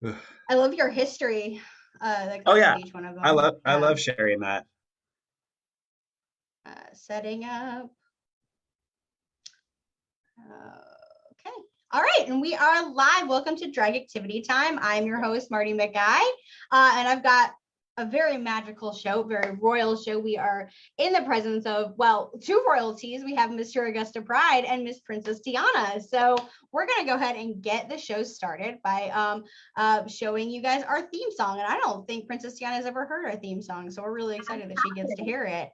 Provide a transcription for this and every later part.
I love your history that Oh comes with yeah, each one of I them. love I Yeah. love sharing that. Setting up. Okay. All right. And we are live. Welcome to Drag Activity Time. I'm your host, Marty McGuy. And I've got a very magical show, very royal show. We are in the presence of, well, two royalties. We have Mr. Augusta Pride and Miss Princess Tiana. So we're going to go ahead and get the show started by showing you guys our theme song. And I don't think Princess Tiana has ever heard our theme song. So we're really excited that she gets to hear it.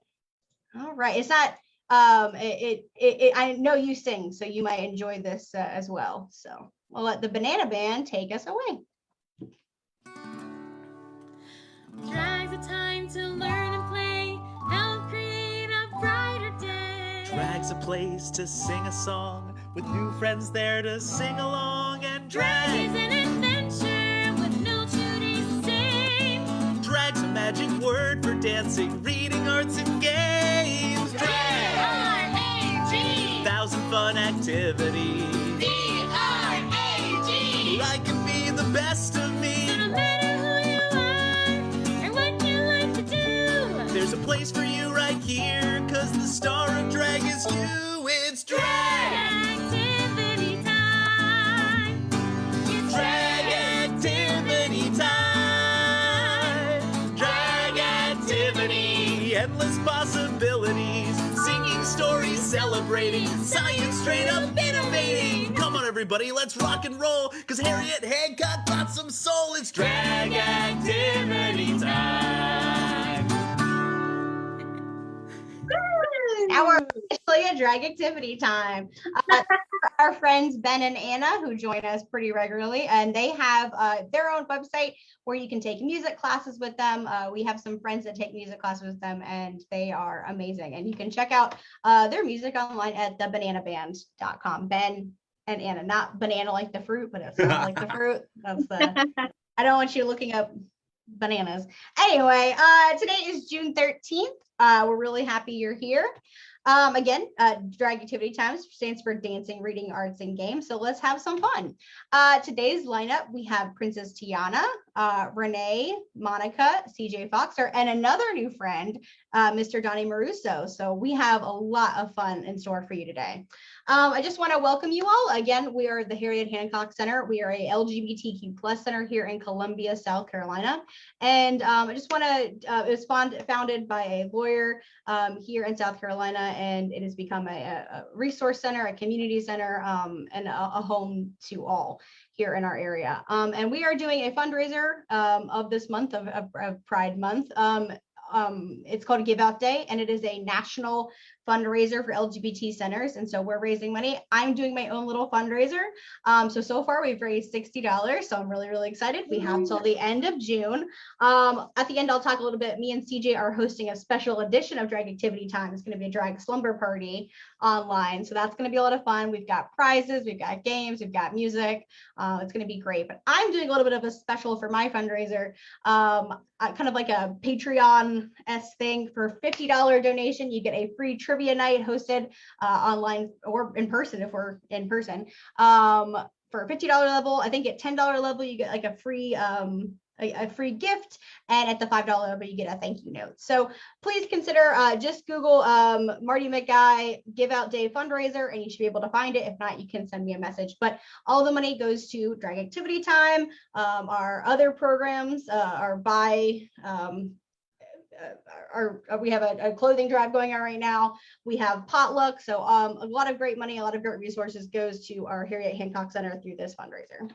All right. It's not I know you sing, so you might enjoy this as well. So we'll let the Banana Band take us away. Drag's a time to learn and play, help create a brighter day. Drag's a place to sing a song with new friends there to sing along. And drag is an adventure with no duty same. Drag's a magic word for dancing, reading, arts, and games. D.R.A.G. Thousand fun activities. D.R.A.G. I can be the best of me. So no matter who you are or what you like to do, there's a place for you right here, 'cause the star of drag is you. It's drag activity time. It's drag activity time. Drag activity. Endless possibilities. Singing stories, celebrating. Science straight up innovating. Come on, everybody, let's rock and roll. 'Cause Harriet Hancock got some soul. It's drag activity time. Now we're officially at Drag Activity Time. Our friends Ben and Anna, who join us pretty regularly, and they have their own website where you can take music classes with them. We have some friends that take music classes with them, and they are amazing. And you can check out their music online at thebananaband.com. Ben and Anna, not banana like the fruit, but it's not like the fruit. That's the. I don't want you looking up bananas. Anyway, today is June 13th. We're really happy you're here. Again, Drag Activity Time stands for dancing, reading, arts, and games. So let's have some fun. Today's lineup, we have Princess Tiana, Renee, Monica, CJ Foxer, and another new friend, Mr. Donnie Maruso. So we have a lot of fun in store for you today. I just want to welcome you all. Again, we are the Harriet Hancock Center. We are a LGBTQ plus center here in Columbia, South Carolina. And I just want to, it was founded by a lawyer here in South Carolina, and it has become a resource center, a community center, and a home to all here in our area. And we are doing a fundraiser of this month of Pride Month. It's called Give Out Day, and it is a national fundraiser for LGBT centers. And so we're raising money. I'm doing my own little fundraiser. So far we've raised $60. So I'm really, really excited. We have till the end of June. At the end, I'll talk a little bit. Me and CJ are hosting a special edition of Drag Activity Time. It's going to be a drag slumber party online. So that's going to be a lot of fun. We've got prizes, we've got games, we've got music. It's going to be great. But I'm doing a little bit of a special for my fundraiser, kind of like a Patreon-esque thing. For $50 donation, you get a free trivia night hosted online or in person if we're in person. For a $50 level, I think at $10 level, you get like a free gift, and at the $5 level you get a thank you note. So please consider just Google Marty McGuy Give Out Day fundraiser, and you should be able to find it. If not, you can send me a message. But all the money goes to Drag Activity Time. Our other programs are by we have a clothing drive going on right now. We have potluck. So a lot of great money, a lot of great resources goes to our Harriet Hancock Center through this fundraiser.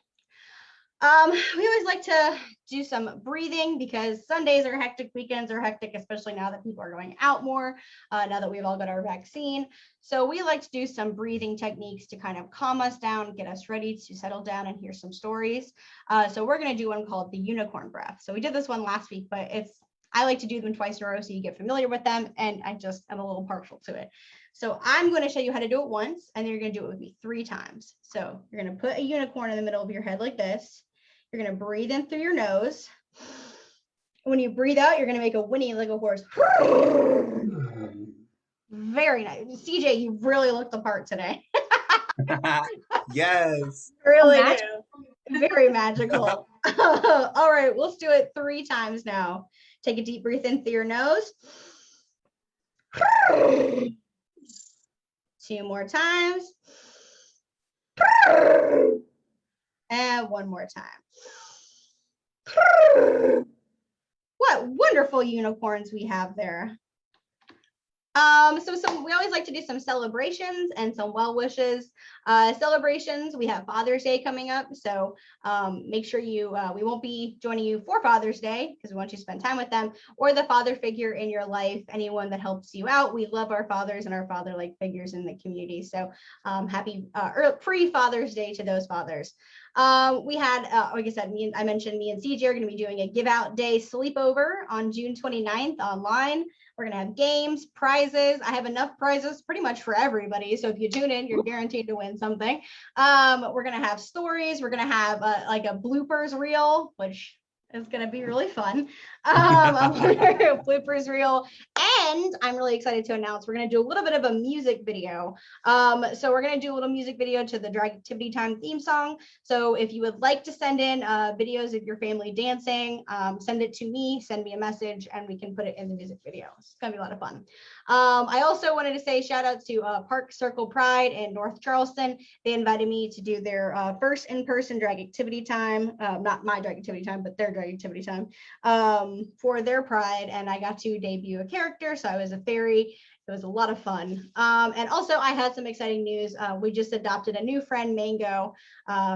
We always like to do some breathing because Sundays are hectic, weekends are hectic, especially now that people are going out more, now that we've all got our vaccine. So we like to do some breathing techniques to kind of calm us down, get us ready to settle down and hear some stories. So we're going to do one called the unicorn breath. So we did this one last week, but I like to do them twice in a row so you get familiar with them, and I just am a little partial to it. So I'm going to show you how to do it once, and then you're going to do it with me 3 times. So you're going to put a unicorn in the middle of your head like this. You're going to breathe in through your nose. When you breathe out, you're going to make a whinny like a horse. Very nice. CJ, you really looked the part today. Yes. Really do. Very magical. All right, let's do it 3 times now. Take a deep breath in through your nose. 2 more times. And 1 more time. What wonderful unicorns we have there. So we always like to do some celebrations and some well wishes. Celebrations, we have Father's Day coming up, so make sure we won't be joining you for Father's Day because we want you to spend time with them or the father figure in your life, anyone that helps you out. We love our fathers and our father-like figures in the community, so happy pre-Father's Day to those fathers. We had, like I said, I mentioned me and CJ are going to be doing a give out day sleepover on June 29th online. We're going to have games, prizes. I have enough prizes pretty much for everybody. So if you tune in, you're guaranteed to win something. We're going to have stories. We're going to have like a bloopers reel, which is going to be really fun. A bloopers reel. And I'm really excited to announce we're going to do a little bit of a music video. So we're going to do a little music video to the Drag Activity Time theme song. So if you would like to send in videos of your family dancing, send it to me, send me a message, and we can put it in the music video. It's going to be a lot of fun. I also wanted to say shout out to Park Circle Pride in North Charleston. They invited me to do their first in-person Drag Activity Time, not my Drag Activity Time, but their Drag Activity Time for their Pride, and I got to debut a character, so I was a fairy. It was a lot of fun. And also I had some exciting news. We just adopted a new friend, Mango,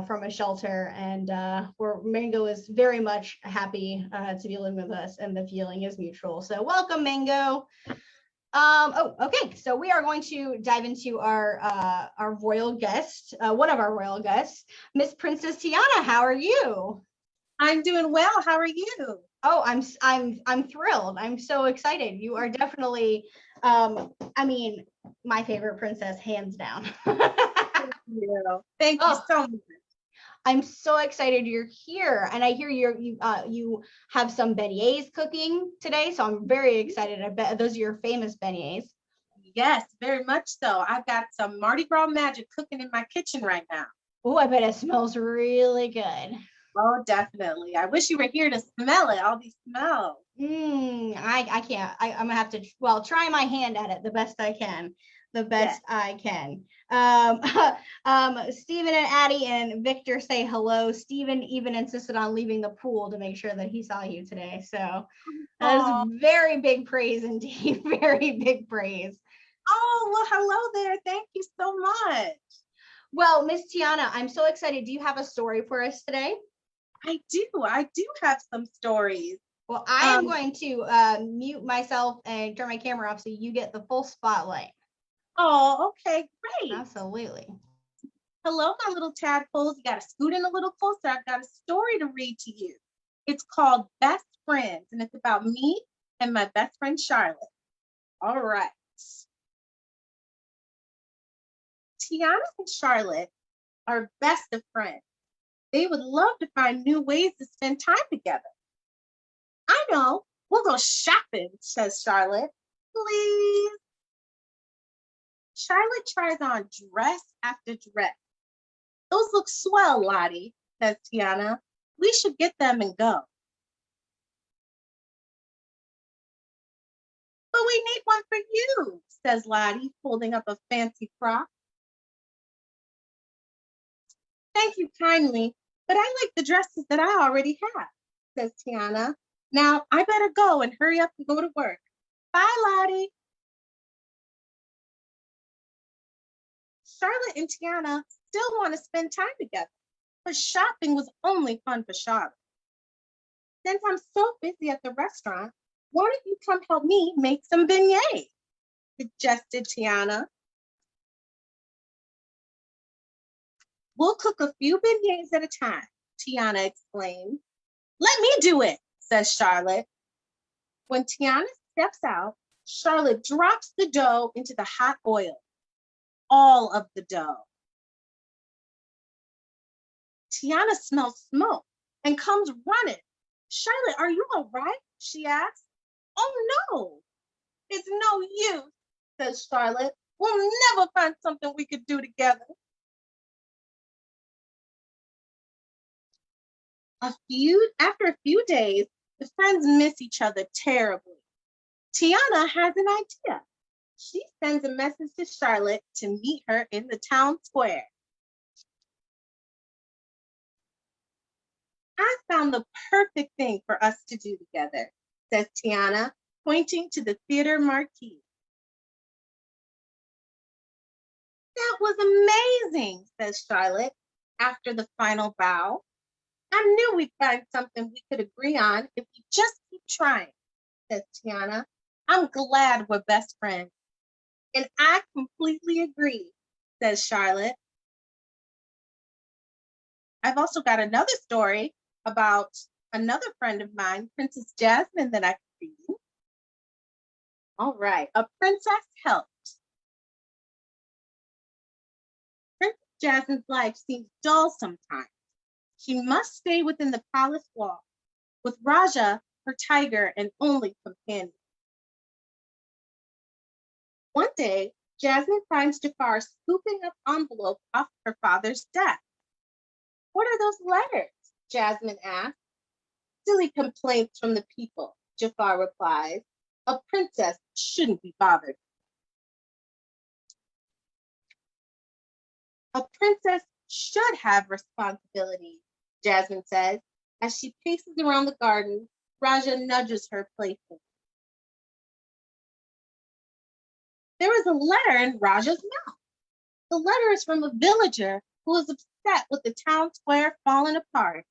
from a shelter, and Mango is very much happy to be living with us, and the feeling is mutual. So welcome, Mango. Okay, so we are going to dive into our royal guest, one of our royal guests, Miss Princess Tiana. How are you? I'm doing well. How are you? Oh, I'm thrilled. I'm so excited. You are definitely, I mean, my favorite princess, hands down. Thank you so much. I'm so excited you're here, and I hear you have some beignets cooking today, so I'm very excited. I bet those are your famous beignets. Yes, very much so. I've got some Mardi Gras magic cooking in my kitchen right now. Oh, I bet it smells really good. Oh, definitely. I wish you were here to smell it, all these smells. I can't. I'm gonna have to, try my hand at it the best I can. I can. Stephen and Addie and Victor say hello. Stephen even insisted on leaving the pool to make sure that he saw you today. So that is very big praise indeed. Very big praise. Oh, well, hello there. Thank you so much. Well, Miss Tiana, I'm so excited. Do you have a story for us today? I do have some stories. Well, I am going to mute myself and turn my camera off so you get the full spotlight. Oh, okay, great. Absolutely. Hello, my little tadpoles. You got to scoot in a little closer. I've got a story to read to you. It's called Best Friends, and it's about me and my best friend, Charlotte. All right. Tiana and Charlotte are best of friends. They would love to find new ways to spend time together. I know, we'll go shopping, says Charlotte. Please. Charlotte tries on dress after dress. Those look swell, Lottie, says Tiana. We should get them and go. But we need one for you, says Lottie, holding up a fancy frock. Thank you kindly, but I like the dresses that I already have, says Tiana. Now I better go and hurry up and go to work. Bye, Lottie. Charlotte and Tiana still want to spend time together, but shopping was only fun for Charlotte. Since I'm so busy at the restaurant, why don't you come help me make some beignets? Suggested Tiana. We'll cook a few beignets at a time, Tiana exclaimed. Let me do it, says Charlotte. When Tiana steps out, Charlotte drops the dough into the hot oil. All of the dough. Tiana smells smoke and comes running. Charlotte, are you all right? She asks. Oh no, it's no use, says Charlotte. We'll never find something we could do together. After a few days, the friends miss each other terribly. Tiana has an idea. She sends a message to Charlotte to meet her in the town square. I found the perfect thing for us to do together, says Tiana, pointing to the theater marquee. That was amazing, says Charlotte, after the final bow. I knew we'd find something we could agree on if we just keep trying, says Tiana. I'm glad we're best friends. And I completely agree, says Charlotte. I've also got another story about another friend of mine, Princess Jasmine, that I can read. All right, a princess helped. Princess Jasmine's life seems dull sometimes. She must stay within the palace wall, with Raja, her tiger and only companion. One day, Jasmine finds Jafar scooping up envelopes off her father's desk. What are those letters? Jasmine asks. Silly complaints from the people, Jafar replies. A princess shouldn't be bothered. A princess should have responsibility, Jasmine says. As she paces around the garden, Raja nudges her playfully. There is a letter in Raja's mouth. The letter is from a villager who is upset with the town square falling apart.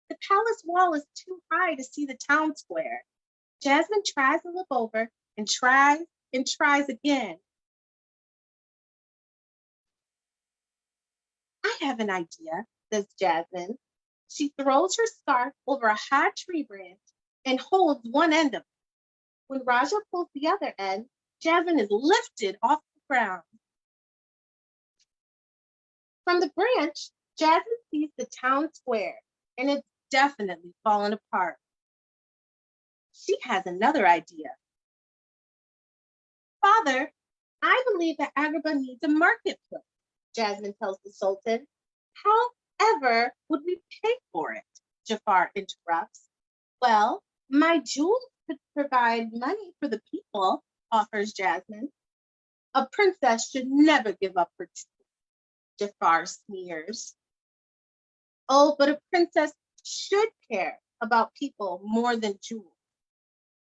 The palace wall is too high to see the town square. Jasmine tries to look over and tries again. I have an idea, says Jasmine. She throws her scarf over a high tree branch and holds one end of it. When Raja pulls the other end, Jasmine is lifted off the ground. From the branch, Jasmine sees the town square, and it's definitely fallen apart. She has another idea. Father, I believe that Agrabah needs a marketplace, Jasmine tells the Sultan. However would we pay for it? Jafar interrupts. Well, my jewels could provide money for the people, offers Jasmine. A princess should never give up her jewels, Jafar sneers. Oh, but a princess should care about people more than jewels.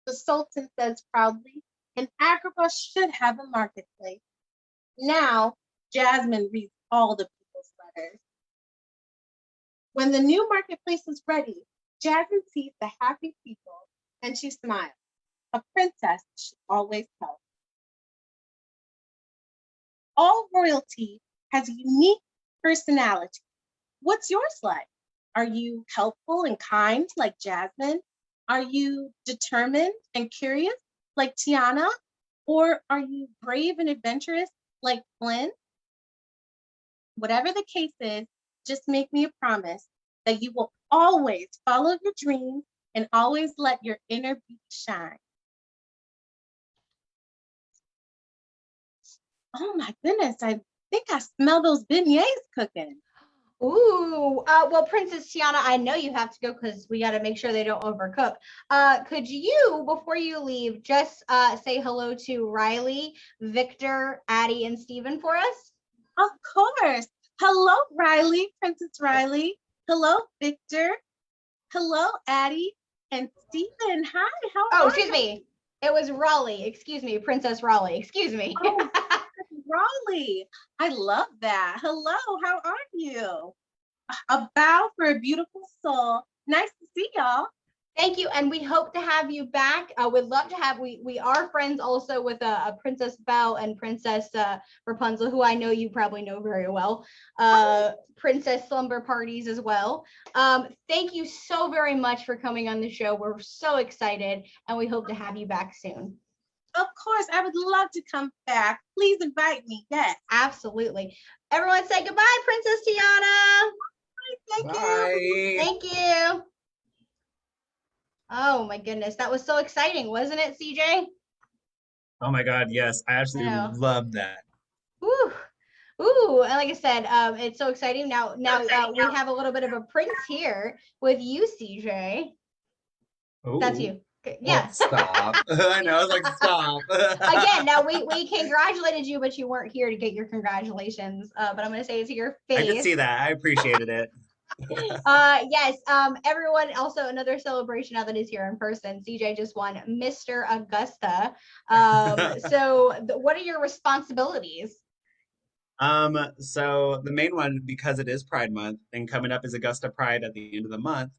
The Sultan says proudly, and Agrabah should have a marketplace. Now, Jasmine reads all the people's letters. When the new marketplace is ready, Jasmine sees the happy people and she smiles. A princess should always help. All royalty has a unique personality. What's yours like? Are you helpful and kind like Jasmine? Are you determined and curious like Tiana? Or are you brave and adventurous like Flynn? Whatever the case is, just make me a promise that you will always follow your dreams and always let your inner beauty shine. Oh my goodness, I think I smell those beignets cooking. Ooh, well, Princess Tiana, I know you have to go because we got to make sure they don't overcook. Could you, before you leave, just say hello to Riley, Victor, Addie, and Stephen for us? Of course. Hello, Riley, Princess Riley. Hello, Victor. Hello, Addie and Stephen. Hi, how are you? Excuse me. It was Raleigh. Excuse me, Princess Raleigh. Excuse me. Oh, Raleigh. I love that. Hello, how are you? A bow for a beautiful soul. Nice to see y'all. Thank you, and we hope to have you back. We'd love to have. We are friends also with a Princess Belle and Princess Rapunzel, who I know you probably know very well. Princess Slumber Parties as well. Thank you so very much for coming on the show. We're so excited, and we hope to have you back soon. Of course, I would love to come back. Please invite me. Yes, absolutely. Everyone, say goodbye, Princess Tiana. Thank Bye. you. Thank you. Oh my goodness, that was so exciting, wasn't it, CJ? Oh my God, yes. I absolutely love that. Whew. Ooh, and like I said, it's so exciting. Now we have a little bit of a prince here with you, CJ. That's Ooh. you. Well, Yeah. stop. I know. I was like, stop. Again, now we congratulated you, but you weren't here to get your congratulations. But I'm gonna say it to your I could face. see that. I appreciated it. Yes. Everyone. Also, another celebration now that is here in person. CJ just won Mr. Augusta. So, what are your responsibilities? So the main one, because it is Pride Month and coming up is Augusta Pride at the end of the month,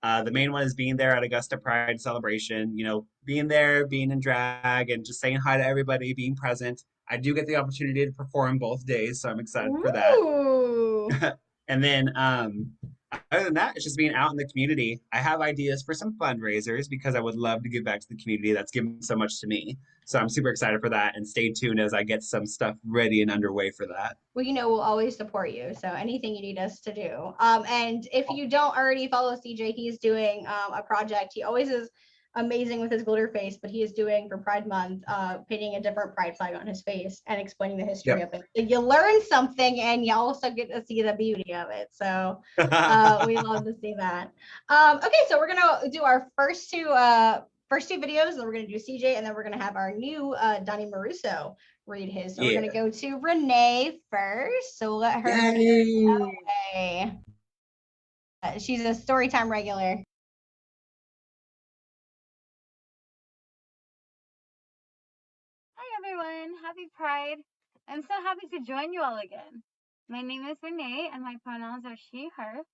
the main one is being there at Augusta Pride celebration, being there, being in drag and just saying hi to everybody, being present. I do get the opportunity to perform both days, so I'm excited for that. Ooh. And then other than that, it's just being out in the community. I have ideas for some fundraisers because I would love to give back to the community that's given so much to me. So I'm super excited for that. And stay tuned as I get some stuff ready and underway for that. Well, we'll always support you. So anything you need us to do. And if you don't already follow CJ, he's doing a project. He always is amazing with his glitter face, but he is doing for Pride Month, painting a different pride flag on his face and explaining the history Yep. of it. So you learn something and you also get to see the beauty of it. So we love to see that. Okay, so we're gonna do our first two videos, and we're gonna do CJ, and then we're gonna have our new Donnie Maruso read his. So we're Yeah. gonna go to Renee first. So let her Yay. away. She's a storytime regular. Hi everyone, happy Pride. I'm so happy to join you all again. My name is Renee and my pronouns are she, her.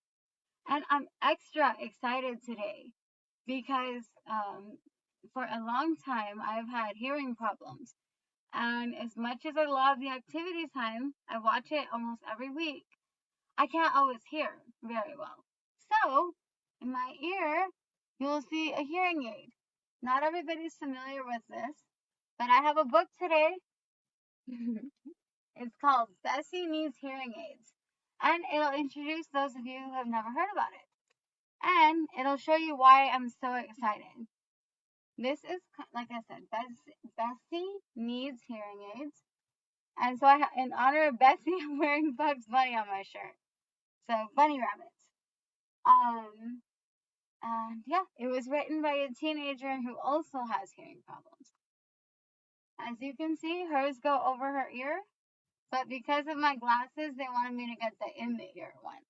And I'm extra excited today because for a long time I've had hearing problems. And as much as I love the activity time, I watch it almost every week. I can't always hear very well. So, in my ear, you will see a hearing aid. Not everybody's familiar with this, but I have a book today. It's called Bessie Needs Hearing Aids, and it'll introduce those of you who have never heard about it. And it'll show you why I'm so excited. This is, like I said, Bessie Needs Hearing Aids. And so in honor of Bessie, I'm wearing Bugs Bunny on my shirt. So, bunny rabbits. And yeah, it was written by a teenager who also has hearing problems. As you can see, hers go over her ear, but because of my glasses, they wanted me to get the in the ear one.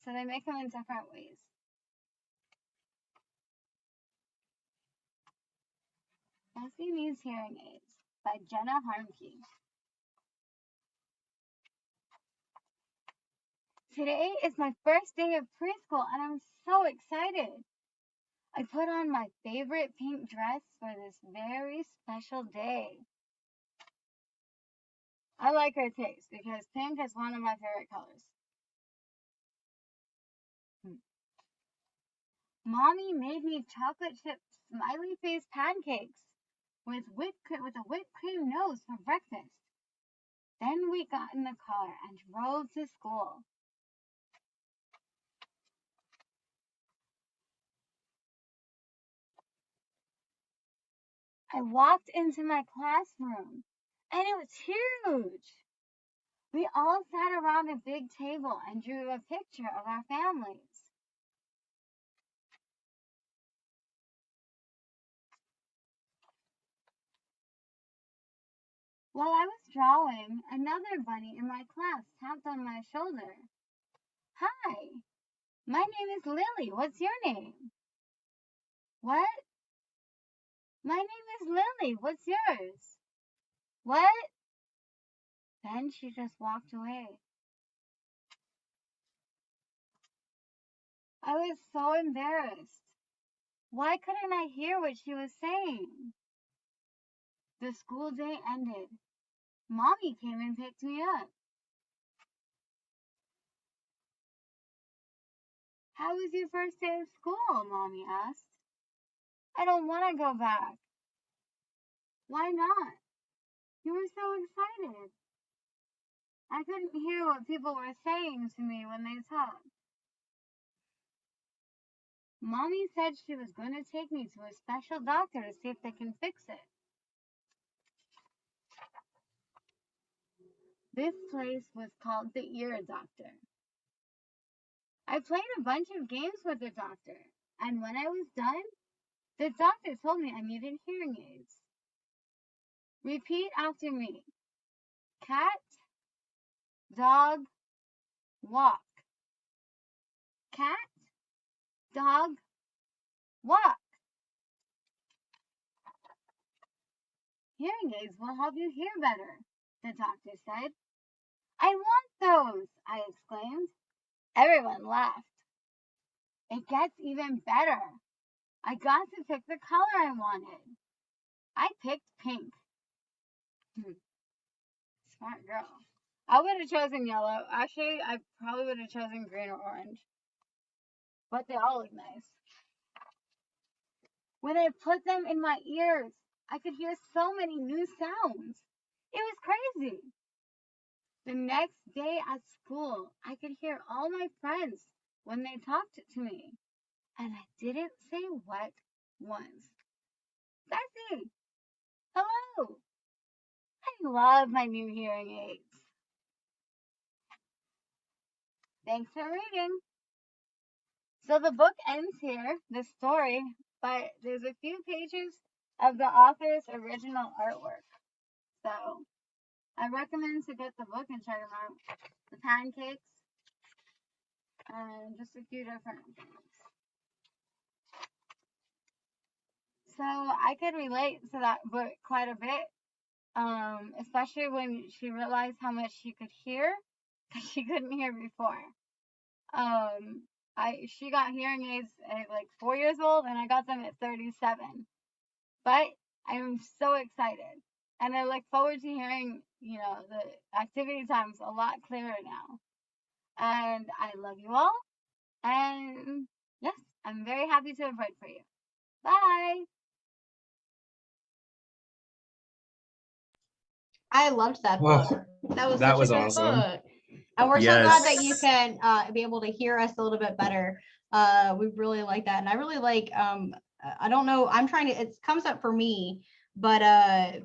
So they make them in different ways. Bessie Needs Hearing Aids by Jenna Harmke. Today is my first day of preschool and I'm so excited. I put on my favorite pink dress for this very special day. I like her taste because pink is one of my favorite colors. Mommy made me chocolate chip smiley face pancakes with a whipped cream nose for breakfast. Then we got in the car and drove to school. I walked into my classroom and it was huge. We all sat around a big table and drew a picture of our families. While I was drawing, another bunny in my class tapped on my shoulder. Hi, my name is Lily. What's your name? What? My name is Lily. What's yours? What? Then she just walked away. I was so embarrassed. Why couldn't I hear what she was saying? The school day ended. Mommy came and picked me up. How was your first day of school? Mommy asked. I don't want to go back. Why not? You were so excited. I couldn't hear what people were saying to me when they talked. Mommy said she was going to take me to a special doctor to see if they can fix it. This place was called the Ear Doctor. I played a bunch of games with the doctor, and when I was done, the doctor told me I needed hearing aids. Repeat after me. Cat, dog, walk. Cat, dog, walk. Hearing aids will help you hear better, the doctor said. I want those, I exclaimed. Everyone laughed. It gets even better. I got to pick the color I wanted. I picked pink. Smart girl. I would have chosen yellow. Actually, I probably would have chosen green or orange. But they all look nice. When I put them in my ears, I could hear so many new sounds. It was crazy. The next day at school, I could hear all my friends when they talked to me. And I didn't say what once. Bessie! Hello! I love my new hearing aids. Thanks for reading. So the book ends here, the story, but there's a few pages of the author's original artwork. So I recommend to get the book and check them out. The pancakes and just a few different things. So I could relate to that book quite a bit, especially when she realized how much she could hear that she couldn't hear before. She got hearing aids at like 4 years old, and I got them at 37. But I'm so excited, and I look forward to hearing, the activity times a lot clearer now. And I love you all, and yes, I'm very happy to have read for you. Bye. I loved that Oh, book. That was that such was a good awesome. book. And we're so glad that you Yes. can be able to hear us a little bit better. We really like that. And I really like, I don't know, it comes up for me, but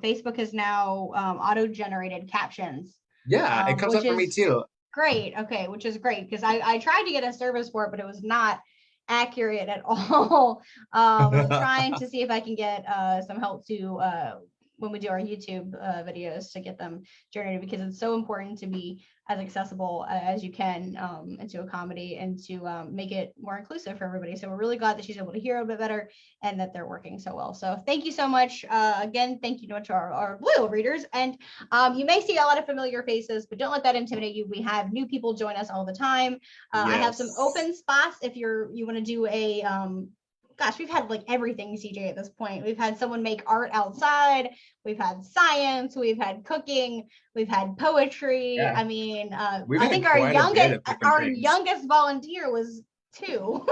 Facebook has now auto-generated captions. Yeah, it comes which up for me is too. great. Okay, which is great because I tried to get a service for it, but it was not accurate at all. I'm trying to see if I can get some help to when we do our YouTube videos to get them generated, because it's so important to be as accessible as you can, and to accommodate and to make it more inclusive for everybody. So we're really glad that she's able to hear a bit better and that they're working so well. So thank you so much. Again, thank you to our loyal readers. And you may see a lot of familiar faces, but don't let that intimidate you. We have new people join us all the time. I have some Yes. open spots if you want to do a gosh, we've had like everything, CJ, at this point. We've had someone make art outside, we've had science, we've had cooking, we've had poetry. Yeah. I mean, We've I had think quite a bit of different our things. youngest volunteer was 2.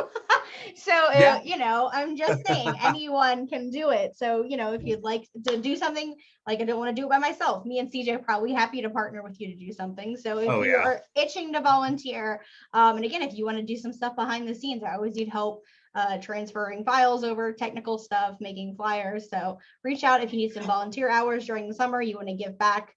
So Yeah. I'm just saying anyone can do it. So if you'd like to do something, like I don't want to do it by myself, me and CJ are probably happy to partner with you to do something. So if you are itching to volunteer, and again, if you want to do some stuff behind the scenes, I always need help transferring files over, technical stuff, making flyers. So reach out if you need some volunteer hours during the summer, you want to give back.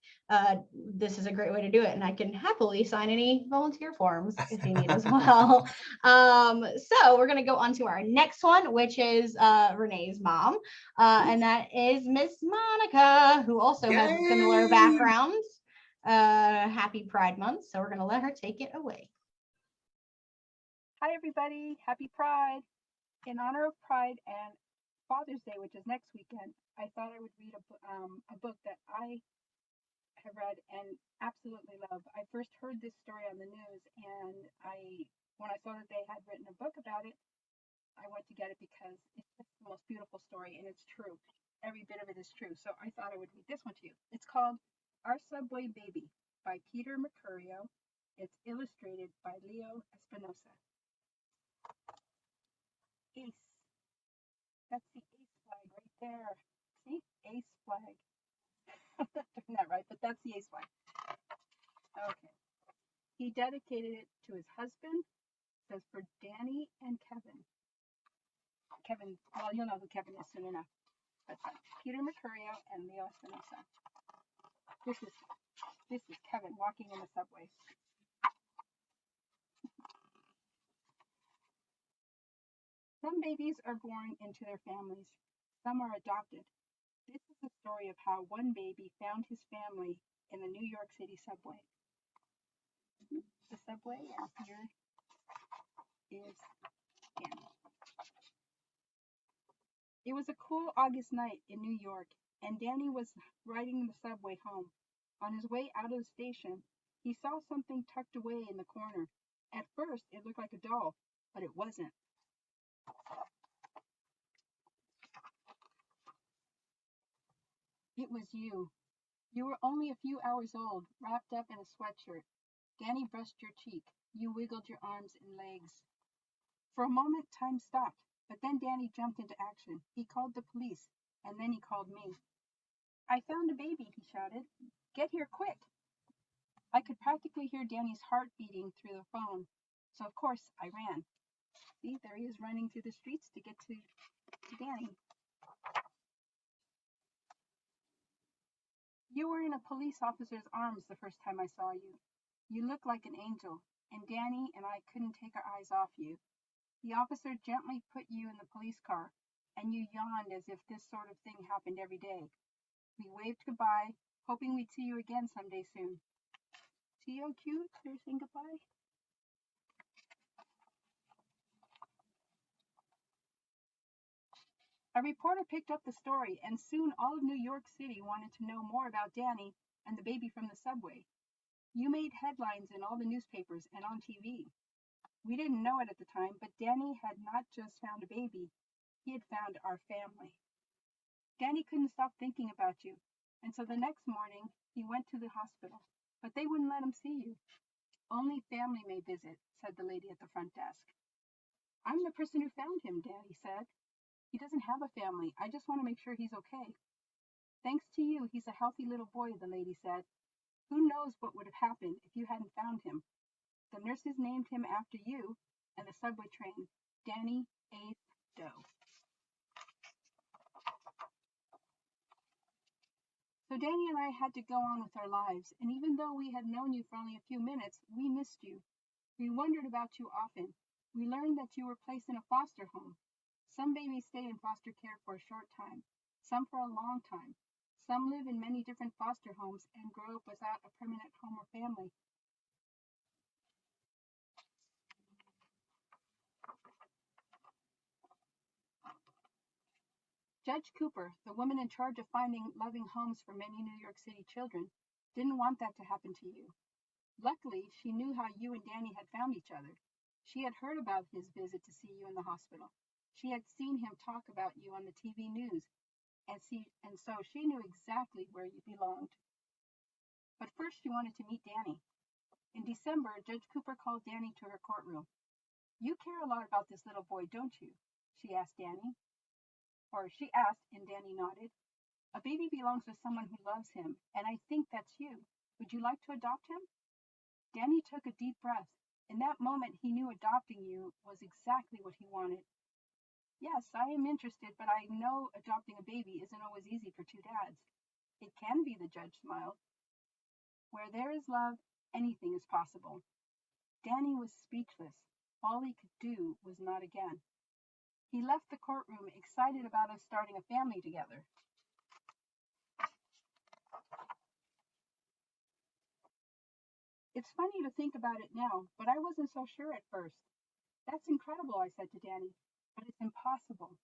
This is a great way to do it, and I can happily sign any volunteer forms if you need as well. So we're going to go on to our next one, which is Renee's mom, and that is Miss Monica, who also has a similar background. Happy Pride Month, so we're going to let her take it away. Hi everybody, happy Pride. In honor of Pride and Father's Day, which is next weekend, I thought I would read a book that I have read and absolutely love. I first heard this story on the news, and when I saw that they had written a book about it, I went to get it because it's just the most beautiful story, and it's true. Every bit of it is true. So I thought I would read this one to you. It's called Our Subway Baby by Peter Mercurio. It's illustrated by Leo Espinosa. Ace. That's the ace flag right there. See? Ace flag. I'm not doing that right, but that's the ace flag. Okay. He dedicated it to his husband. It says for Danny and Kevin. Kevin, well, you'll know who Kevin is soon enough. That's Peter Mercurio and Leo Espinosa. This is This is Kevin walking in the subway. Some babies are born into their families. Some are adopted. This is the story of how one baby found his family in the New York City subway. The subway, and here is Danny. It was a cool August night in New York, and Danny was riding the subway home. On his way out of the station, he saw something tucked away in the corner. At first, it looked like a doll, but it wasn't. It was you. You were only a few hours old, wrapped up in a sweatshirt. Danny brushed your cheek. You wiggled your arms and legs. For a moment, time stopped, but then Danny jumped into action. He called the police, and then he called me. I found a baby, he shouted. Get here quick. I could practically hear Danny's heart beating through the phone, so of course I ran. See, there he is running through the streets to get to Danny. You were in a police officer's arms the first time I saw you. You looked like an angel, and Danny and I couldn't take our eyes off you. The officer gently put you in the police car, and you yawned as if this sort of thing happened every day. We waved goodbye, hoping we'd see you again someday soon. See how cute they're saying goodbye? A reporter picked up the story, and soon all of New York City wanted to know more about Danny and the baby from the subway. You made headlines in all the newspapers and on TV. We didn't know it at the time, but Danny had not just found a baby, he had found our family. Danny couldn't stop thinking about you, and so the next morning he went to the hospital, but they wouldn't let him see you. Only family may visit, said the lady at the front desk. I'm the person who found him, Danny said. He doesn't have a family. I just want to make sure he's okay. Thanks to you, he's a healthy little boy, the lady said. Who knows what would have happened if you hadn't found him? The nurses named him after you and the subway train, Danny 8th Doe. So Danny and I had to go on with our lives, and even though we had known you for only a few minutes, we missed you. We wondered about you often. We learned that you were placed in a foster home. Some babies stay in foster care for a short time, some for a long time. Some live in many different foster homes and grow up without a permanent home or family. Judge Cooper, the woman in charge of finding loving homes for many New York City children, didn't want that to happen to you. Luckily, she knew how you and Danny had found each other. She had heard about his visit to see you in the hospital. She had seen him talk about you on the TV news, and so she knew exactly where you belonged. But first she wanted to meet Danny. In December, Judge Cooper called Danny to her courtroom. You care a lot about this little boy, don't you? She asked, and Danny nodded. A baby belongs with someone who loves him, and I think that's you. Would you like to adopt him? Danny took a deep breath. In that moment, he knew adopting you was exactly what he wanted. Yes, I am interested, but I know adopting a baby isn't always easy for two dads. It can be, the judge smiled. Where there is love, anything is possible. Danny was speechless. All he could do was nod again. He left the courtroom excited about us starting a family together. It's funny to think about it now, but I wasn't so sure at first. That's incredible, I said to Danny, but it's impossible.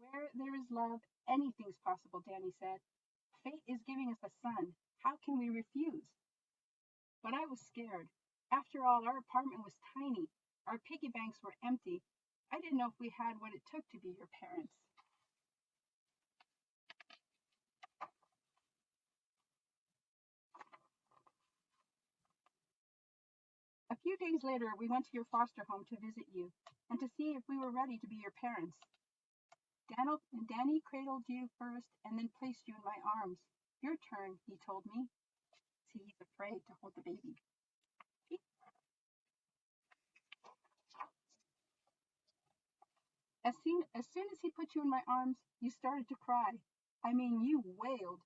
Where there is love, anything's possible, Danny said. Fate is giving us a son. How can we refuse? But I was scared. After all, our apartment was tiny. Our piggy banks were empty. I didn't know if we had what it took to be your parents. A few days later, we went to your foster home to visit you and to see if we were ready to be your parents. Danny cradled you first and then placed you in my arms. Your turn, he told me. See, he's afraid to hold the baby. As soon as he put you in my arms, you started to cry. I mean, you wailed.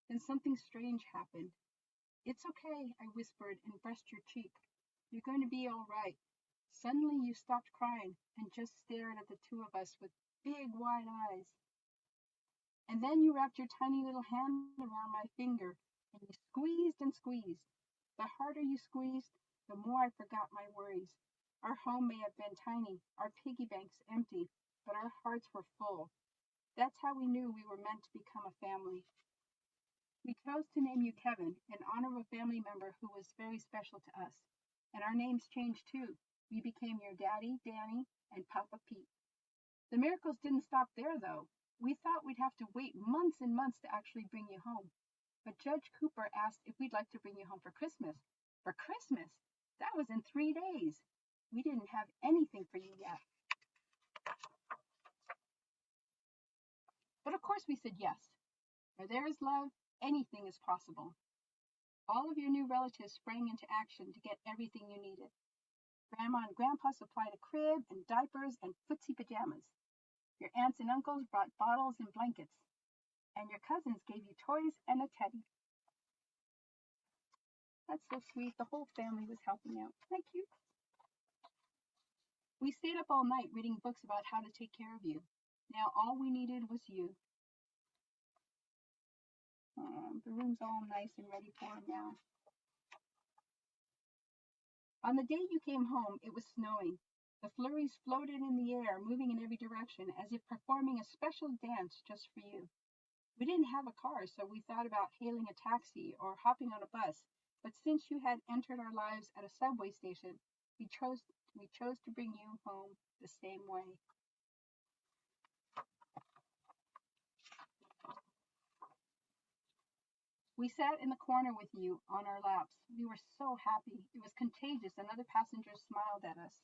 Then something strange happened. It's okay, I whispered and brushed your cheek. You're going to be all right. Suddenly you stopped crying and just stared at the two of us with big wide eyes. And then you wrapped your tiny little hand around my finger and you squeezed and squeezed. The harder you squeezed, the more I forgot my worries. Our home may have been tiny, our piggy banks empty, but our hearts were full. That's how we knew we were meant to become a family. We chose to name you Kevin in honor of a family member who was very special to us. And our names changed too. We became your Daddy, Danny, and Papa Pete. The miracles didn't stop there, though. We thought we'd have to wait months and months to actually bring you home. But Judge Cooper asked if we'd like to bring you home for Christmas. For Christmas? That was in 3 days. We didn't have anything for you yet. But of course we said yes. Where there is love, anything is possible. All of your new relatives sprang into action to get everything you needed. Grandma and Grandpa supplied a crib and diapers and footsie pajamas. Your aunts and uncles brought bottles and blankets. And your cousins gave you toys and a teddy. That's so sweet. The whole family was helping out. Thank you. We stayed up all night reading books about how to take care of you. Now all we needed was you. The room's all nice and ready for him now. On the day you came home, it was snowing. The flurries floated in the air, moving in every direction, as if performing a special dance just for you. We didn't have a car, so we thought about hailing a taxi or hopping on a bus. But since you had entered our lives at a subway station, we chose to bring you home the same way. We sat in the corner with you on our laps. We were so happy. It was contagious, and other passengers smiled at us.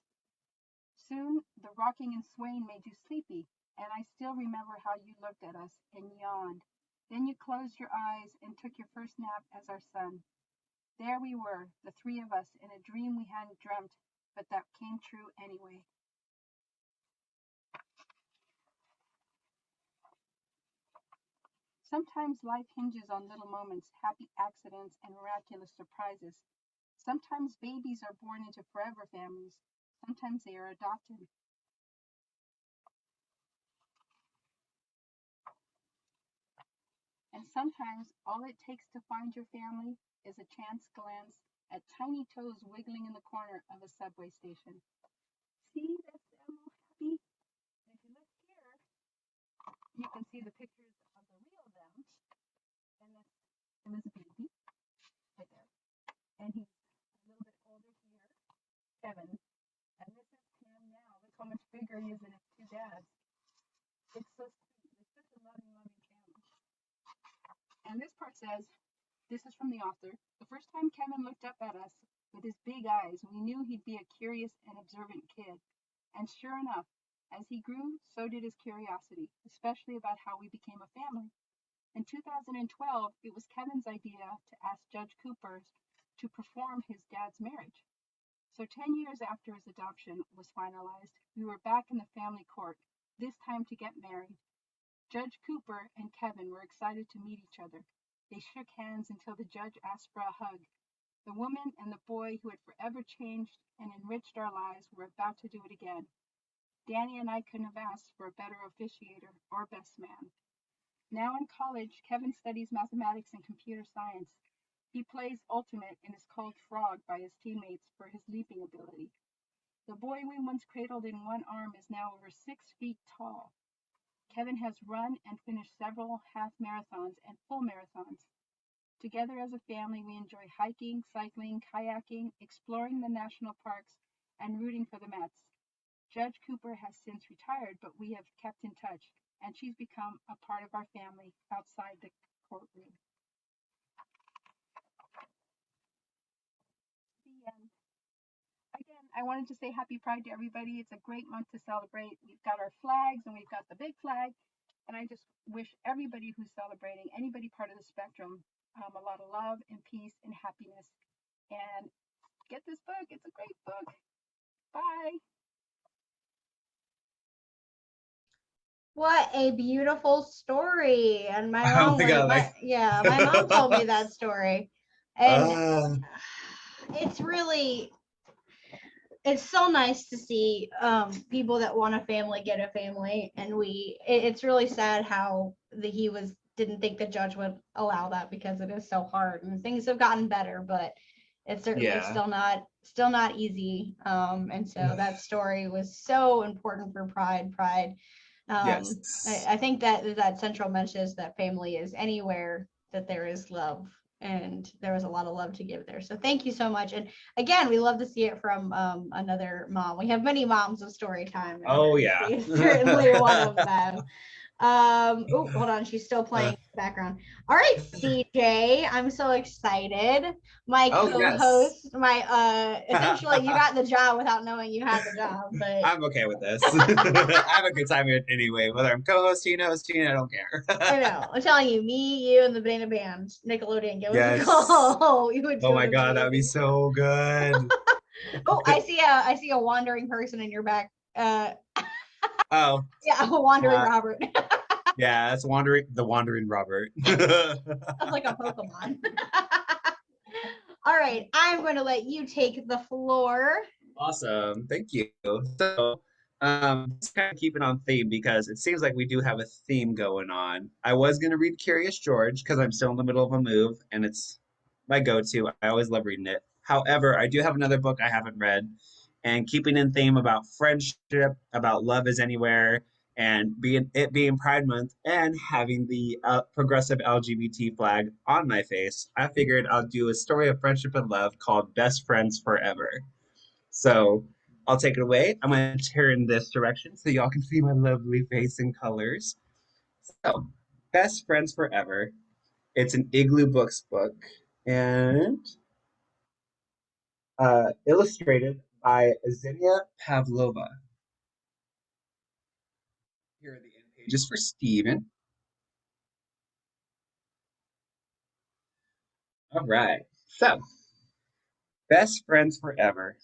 Soon, the rocking and swaying made you sleepy, and I still remember how you looked at us and yawned. Then you closed your eyes and took your first nap as our son. There we were, the three of us, in a dream we hadn't dreamt, but that came true anyway. Sometimes life hinges on little moments, happy accidents, and miraculous surprises. Sometimes babies are born into forever families. Sometimes they are adopted. And sometimes all it takes to find your family is a chance glance at tiny toes wiggling in the corner of a subway station. See, that's them all happy. And if you look here, you can see the pictures of the real them. And that's him as a baby, right there. And he's a little bit older here, Kevin. And this is him now. Look how much bigger he is than his two dads. It's so sweet. It's such a loving, loving family. And this part says, this is from the author. The first time Kevin looked up at us with his big eyes, we knew he'd be a curious and observant kid. And sure enough, as he grew, so did his curiosity, especially about how we became a family. In 2012, it was Kevin's idea to ask Judge Cooper to perform his dad's marriage. So 10 years after his adoption was finalized, we were back in the family court, this time to get married. Judge Cooper and Kevin were excited to meet each other. They shook hands until the judge asked for a hug. The woman and the boy who had forever changed and enriched our lives were about to do it again. Danny and I couldn't have asked for a better officiator or best man. Now in college, Kevin studies mathematics and computer science. He plays ultimate and is called Frog by his teammates for his leaping ability. The boy we once cradled in one arm is now over 6 feet tall. Kevin has run and finished several half marathons and full marathons. Together as a family, we enjoy hiking, cycling, kayaking, exploring the national parks, and rooting for the Mets. Judge Cooper has since retired, but we have kept in touch, and she's become a part of our family outside the courtroom. The end. Again, I wanted to say happy Pride to everybody. It's a great month to celebrate. We've got our flags and we've got the big flag. And I just wish everybody who's celebrating, anybody part of the spectrum, a lot of love and peace and happiness. And get this book. It's a great book. Bye. What a beautiful story. And my Oh mom my was God, my mom told me that story. And Uh, it's really, it's so nice to see people that want a family get a family. And it's really sad how he was didn't think the judge would allow that, because it is so hard and things have gotten better, but it's certainly yeah. still not easy. And so that story was so important for Pride. Yes. I think that central message that family is anywhere that there is love, and there was a lot of love to give there. So thank you so much. And again, we love to see it from another mom. We have many moms of story time, and Oh yeah. she's certainly one of them. Oh, hold on, she's still playing in the background. All right, CJ, I'm so excited. My Oh yes. co-host, my essentially you got the job without knowing you had the job, but I'm okay with this. I have a good time here anyway. Whether I'm co-hosting, hosting, I don't care. I know. I'm telling you, me, you, and the Banana Band, Nickelodeon, give us a Yes. call. We would Oh do my it God, that would be amazing. so good. Oh, I see a wandering person in your back. Oh, Yeah, a wandering uh, Robert. yeah, that's wandering Robert. Sounds like a Pokemon. All right, I'm going to let you take the floor. Awesome. Thank you. So, just kind of keeping on theme because it seems like we do have a theme going on. I was going to read Curious George because I'm still in the middle of a move and it's my go-to. I always love reading it. However, I do have another book I haven't read, and keeping in theme about friendship, about love is anywhere, and being Pride Month and having the progressive LGBT flag on my face, I figured I'll do a story of friendship and love called Best Friends Forever. So I'll take it away. I'm going to turn this direction so y'all can see my lovely face and colors. So, Best Friends Forever. It's an Igloo Books book and illustrated by Xenia Pavlova. Here are the end pages for Stephen. All right. So, Best Friends Forever.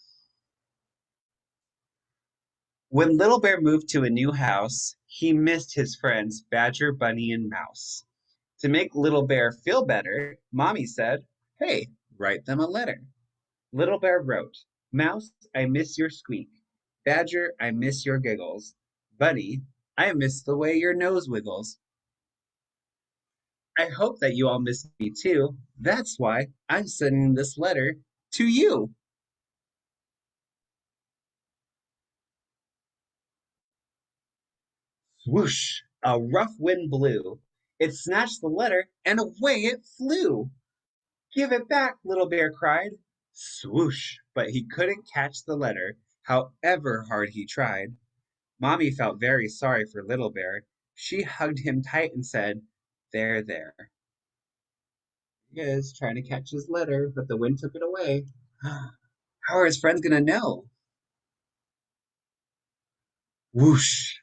When Little Bear moved to a new house, he missed his friends Badger, Bunny, and Mouse. To make Little Bear feel better, Mommy said, "Hey, write them a letter." Little Bear wrote, "Mouse, I miss your squeak. Badger, I miss your giggles. Bunny, I miss the way your nose wiggles. I hope that you all miss me too. That's why I'm sending this letter to you." Swoosh! A rough wind blew. It snatched the letter and away it flew. "Give it back!" Little Bear cried. Swoosh! But he couldn't catch the letter, however hard he tried. Mommy felt very sorry for Little Bear. She hugged him tight and said, "There, there." He is trying to catch his letter, but the wind took it away. How are his friends going to know? Whoosh!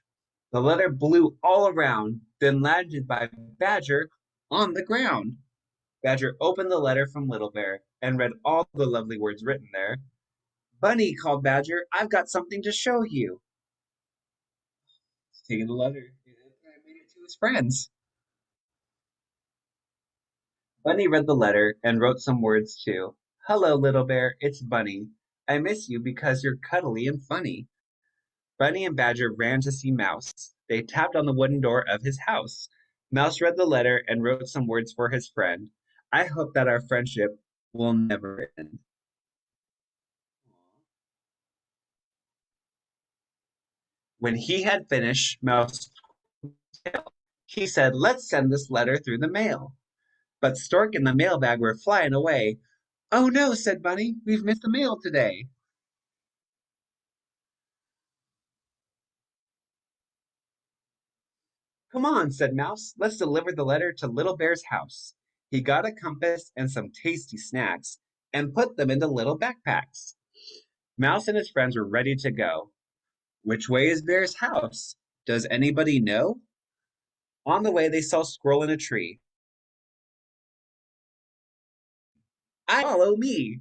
The letter blew all around, then landed by Badger on the ground. Badger opened the letter from Little Bear and read all the lovely words written there. "Bunny," called Badger, "I've got something to show you." Taking the letter, I made it to his friends. Bunny read the letter and wrote some words too. "Hello, Little Bear, it's Bunny. I miss you because you're cuddly and funny." Bunny and Badger ran to see Mouse. They tapped on the wooden door of his house. Mouse read the letter and wrote some words for his friend. "I hope that our friendship will never end." When he had finished, Mouse he said, "Let's send this letter through the mail." But Stork and the mailbag were flying away. "Oh no," said Bunny, "we've missed the mail today." "Come on," said Mouse, "let's deliver the letter to Little Bear's house." He got a compass and some tasty snacks and put them into little backpacks. Mouse and his friends were ready to go. Which way is Bear's house? Does anybody know? On the way, they saw Squirrel in a tree. "Follow me."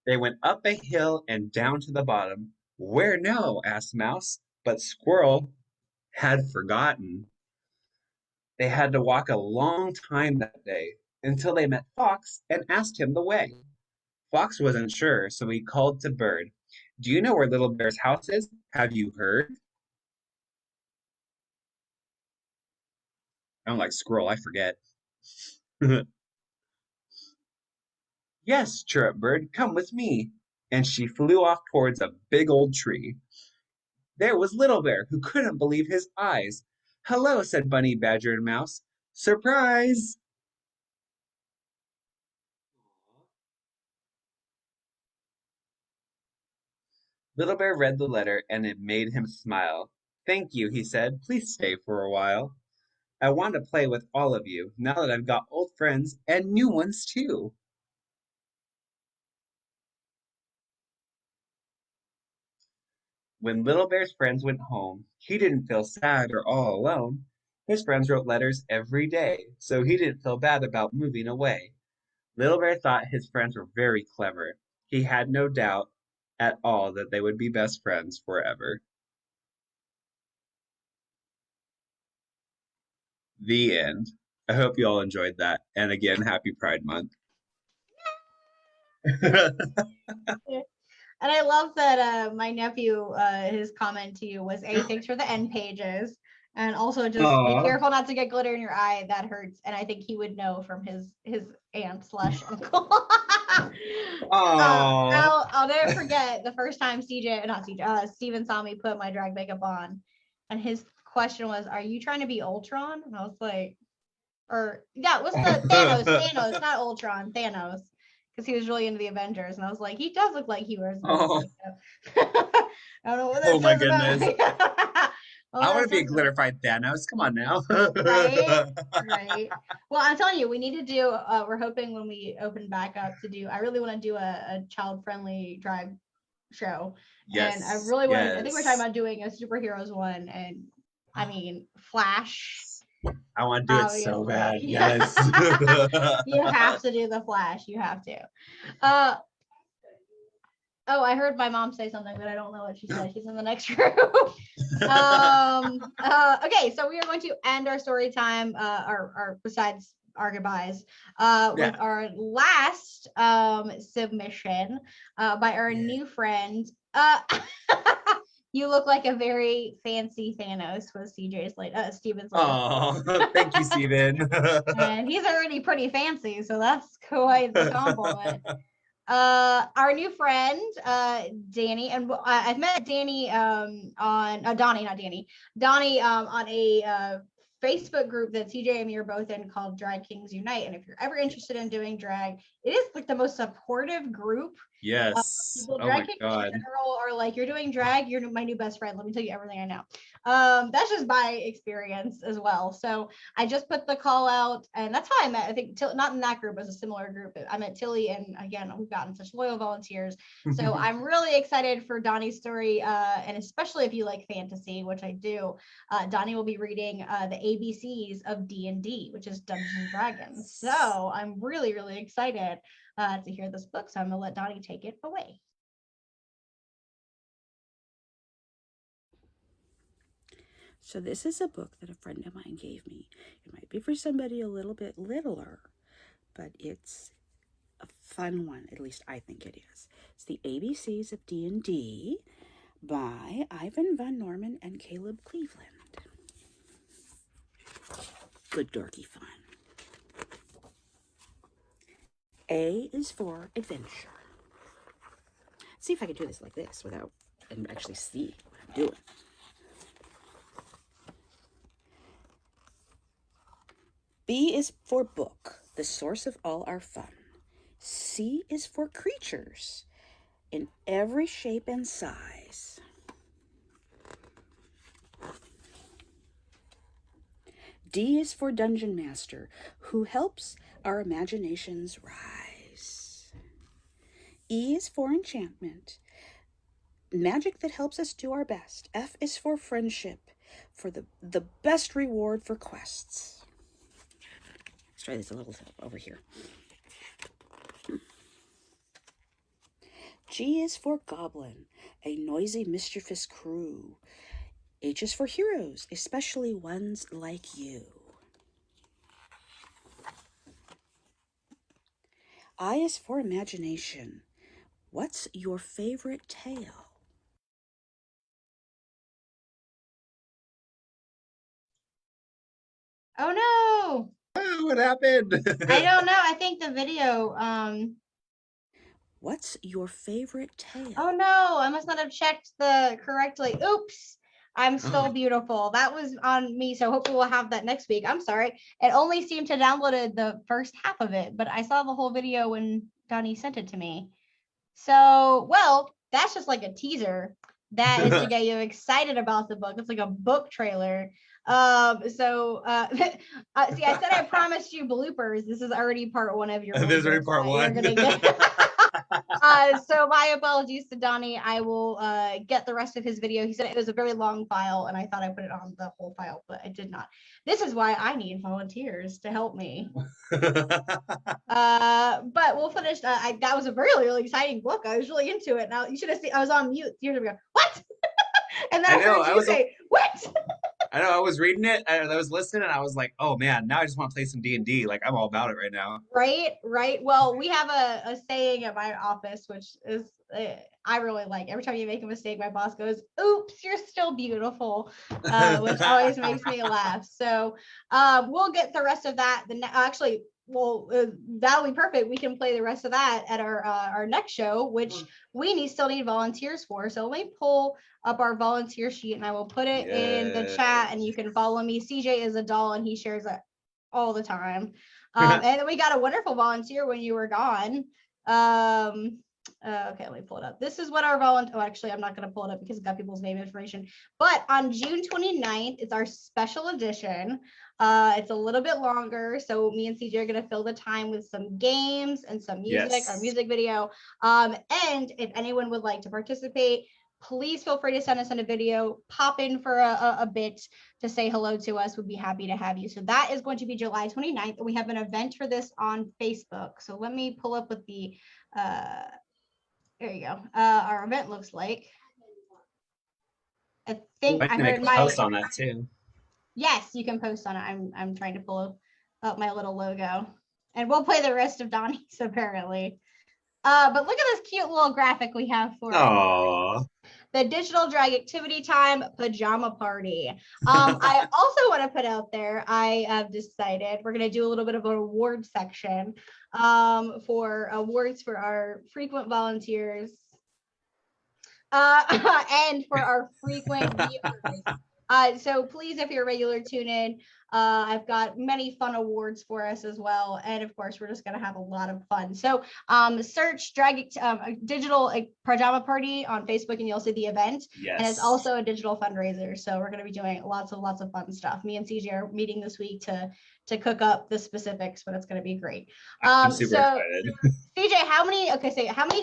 They went up a hill and down to the bottom. "Where now?" asked Mouse. But Squirrel had forgotten. They had to walk a long time that day until they met Fox and asked him the way. Fox wasn't sure, so he called to Bird. Do you know where Little Bear's house is? Have you heard? I'm like, squirrel, I forget. Yes, chirruped Bird, come with me. And she flew off towards a big old tree. There was Little Bear, who couldn't believe his eyes. Hello, said Bunny, Badger, and Mouse. Surprise! Little Bear read the letter, and it made him smile. Thank you, he said. Please stay for a while. I want to play with all of you, now that I've got old friends and new ones too. When Little Bear's friends went home, he didn't feel sad or all alone. His friends wrote letters every day, so he didn't feel bad about moving away. Little Bear thought his friends were very clever. He had no doubt at all that they would be best friends forever. The end. I hope you all enjoyed that. And again, happy Pride Month. And I love that my nephew, his comment to you was, A, thanks for the end pages. And also just be Aw. careful not to get glitter in your eye. That hurts. And I think he would know from his aunt slash uncle. Aw. I'll never forget the first time Steven saw me put my drag makeup on. And his question was, are you trying to be Ultron? And I was like, what's the Thanos, not Ultron, Thanos. Because he was really into the Avengers. And I was like, he does look like he wears Oh, makeup. I don't know what that oh my says about goodness. me. I want to be a glitterified Thanos. Come on now. Right, right. Well, I'm telling you, we need to do, we're hoping when we open back up to do, I really want to do a child-friendly drag show. And I Yes, really want to, I think we're talking yes. about doing a superheroes one. And I mean, Flash. I want to do it so bad. Obviously. Yes. You have to do the Flash. You have to. Oh, I heard my mom say something, but I don't know what she said. She's in the next room. Okay, so we are going to end our story time, our besides our goodbyes, with our last submission by our new friend. You look like a very fancy Thanos, was CJ's Steven's latest. Oh, thank you, Steven. And he's already pretty fancy, so that's quite the compliment. Our new friend, Danny, and I've met Danny on Donnie, not Danny, Donnie on a Facebook group that CJ and me are both in called Drag Kings Unite. And if you're ever interested in doing drag, it is like the most supportive group. Yes. People, Oh drag my kings God. in general are like, you're doing drag, you're my new best friend. Let me tell you everything I know. That's just my experience as well. So I just put the call out, and that's how I met. I think not in that group, it was a similar group. I met Tilly, and again, we've gotten such loyal volunteers. So I'm really excited for Donnie's story, and especially if you like fantasy, which I do. Donnie will be reading the ABCs of D&D, which is Dungeons and Dragons. So I'm really, really excited to hear this book. So I'm gonna let Donnie take it away. So this is a book that a friend of mine gave me. It might be for somebody a little bit littler, but it's a fun one. At least I think it is. It's the ABCs of D&D by Ivan Von Norman and Caleb Cleveland. Good dorky fun. A is for adventure. See if I can do this like this without and actually see what I'm doing. B is for book, the source of all our fun. C is for creatures in every shape and size. D is for dungeon master, who helps our imaginations rise. E is for enchantment, magic that helps us do our best. F is for friendship, for the best reward for quests. Let's try this a little over here. G is for goblin, a noisy, mischievous crew. H is for heroes, especially ones like you. I is for imagination. What's your favorite tale? Oh no! Oh, what happened? I don't know. I think the video. What's your favorite tale? Oh no! I must not have checked the correctly. Oops! I'm still beautiful. That was on me. So hopefully we'll have that next week. I'm sorry. It only seemed to downloaded the first half of it, but I saw the whole video when Donnie sent it to me. So, well, that's just like a teaser. That is to get you excited about the book. It's like a book trailer. See, I said I promised you bloopers. This is already part one of your This is already bloopers part that one. you're gonna get. So my apologies to Donnie. I will get the rest of his video. He said it was a very long file, and I thought I put it on the whole file, but I did not. This is why I need volunteers to help me. But we'll finish. That was a really, really exciting book. I was really into it. Now you should have seen. I was on mute. Years ago. What? And then I heard you say, "What?" I know. I was reading it. I was listening, and I was like, "Oh man, now I just want to play some D&D. Like I'm all about it right now." Right, right. Well, we have a saying at my office, which is I really like. Every time you make a mistake, my boss goes, "Oops, you're still beautiful," which always makes me laugh. So we'll get the rest of that. Actually, well, that'll be perfect. We can play the rest of that at our next show, which we still need volunteers for. So let me pull up our volunteer sheet, and I will put it in the chat, and you can follow me. CJ is a doll, and he shares it all the time. And then we got a wonderful volunteer when you were gone. Okay, let me pull it up. This is what our volunteer, actually, I'm not going to pull it up because it's got people's name information. But on June 29th, it's our special edition. It's a little bit longer. So me and CJ are going to fill the time with some games and some music, our music video. And if anyone would like to participate, please feel free to send us in a video, pop in for a bit to say hello to us. We'd be happy to have you. So that is going to be July 29th. And we have an event for this on Facebook. So let me pull up what the, there you go. Our event looks like. I think I heard my post on that too. Yes, you can post on it. I'm trying to pull up my little logo. And we'll play the rest of Donnie's apparently. But look at this cute little graphic we have for the Digital Drag Activity Time Pajama Party. I also want to put out there, I have decided we're going to do a little bit of an award section for awards for our frequent volunteers and for our frequent viewers. So please, if you're a regular, tune in. I've got many fun awards for us as well. And of course, we're just going to have a lot of fun. So search Digital Pajama Party on Facebook and you'll see the event. Yes. And it's also a digital fundraiser. So we're going to be doing lots of fun stuff. Me and CJ are meeting this week to cook up the specifics, but it's going to be great. I'm super excited. CJ, how many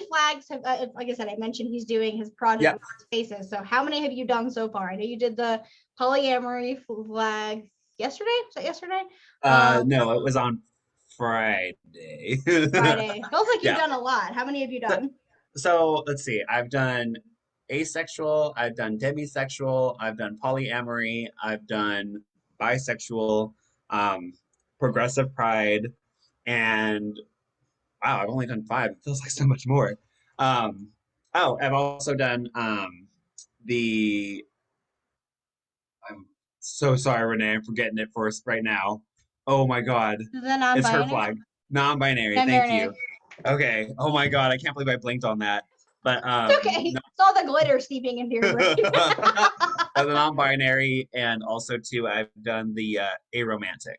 flags have, like I said, I mentioned he's doing his project with his faces. So how many have you done so far? I know you did the polyamory flag yesterday. Was that yesterday? No, it was on Friday. Friday. Feels like you've done a lot. How many have you done? So let's see. I've done asexual, I've done demisexual, I've done polyamory, I've done bisexual, progressive pride, and wow, I've only done 5. It feels like so much more. I've also done the I'm so sorry, Renee, I'm forgetting it for us right now. Oh my god. It's her flag. Non-binary, thank you. Okay. Oh my god, I can't believe I blinked on that. But it's okay. It's all the glitter seeping into your brain. The non-binary, and also too, I've done the aromantic.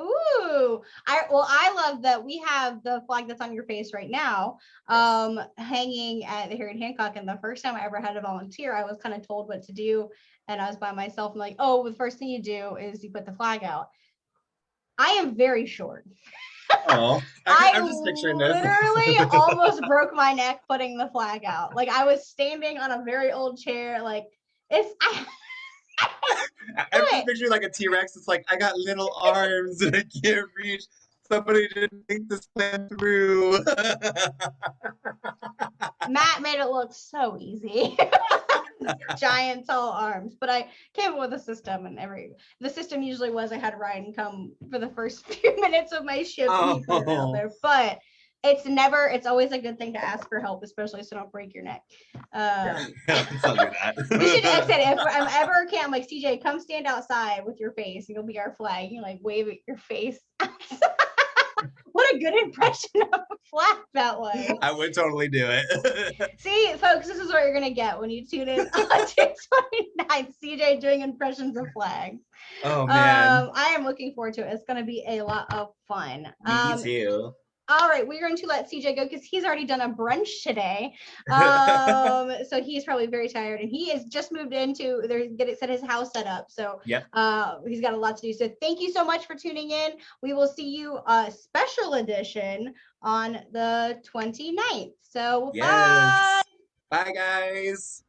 Ooh, I love that we have the flag that's on your face right now, hanging at here in Hancock. And the first time I ever had a volunteer, I was kind of told what to do, and I was by myself. I'm like, oh, the first thing you do is you put the flag out. I am very short. Oh, I'm just picturing this. Literally almost broke my neck putting the flag out. Like I was standing on a very old chair. Like I'm just picturing like a T-Rex. It's like I got little arms and I can't reach. Somebody didn't think this plan through. Matt made it look so easy. Giant tall arms, but I came up with a system, and the system usually was I had Ryan come for the first few minutes of my shift and he put it out there. But it's always a good thing to ask for help, especially so don't break your neck. Yeah, let's not do that. We should exit if I'm ever can't. I'm like, CJ, come stand outside with your face, and you'll be our flag. You like wave at your face. What a good impression of a flag that was. I would totally do it. See, folks, this is what you're gonna get when you tune in on June 29th. CJ doing impressions of flags. Oh man. I am looking forward to it. It's gonna be a lot of fun. Me too. All right, we're going to let CJ go because he's already done a brunch today. So he's probably very tired, and he has just moved into set his house set up. So yep. He's got a lot to do. So thank you so much for tuning in. We will see you special edition on the 29th. So yes. Bye guys.